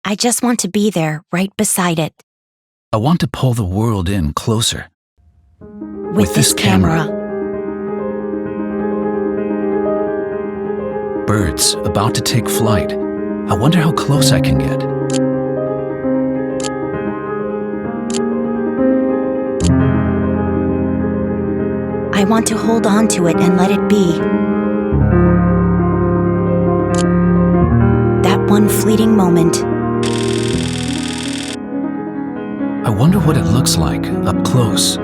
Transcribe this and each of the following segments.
I just want to be there, right beside it. I want to pull the world in closer. With this camera. Birds about to take flight. I wonder how close I can get. I want to hold on to it and let it be. That one fleeting moment. I wonder what it looks like up close.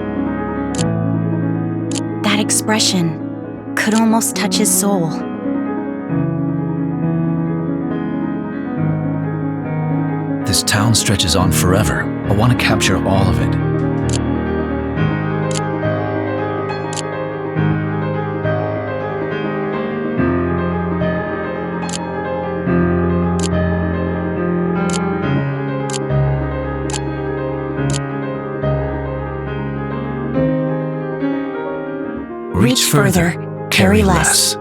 That expression could almost touch his soul. This town stretches on forever. I want to capture all of it. Reach further, carry less.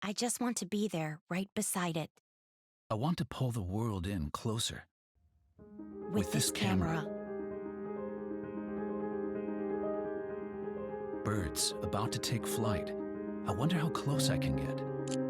I just want to be there, right beside it. I want to pull the world in closer. With this camera. Birds about to take flight. I wonder how close I can get.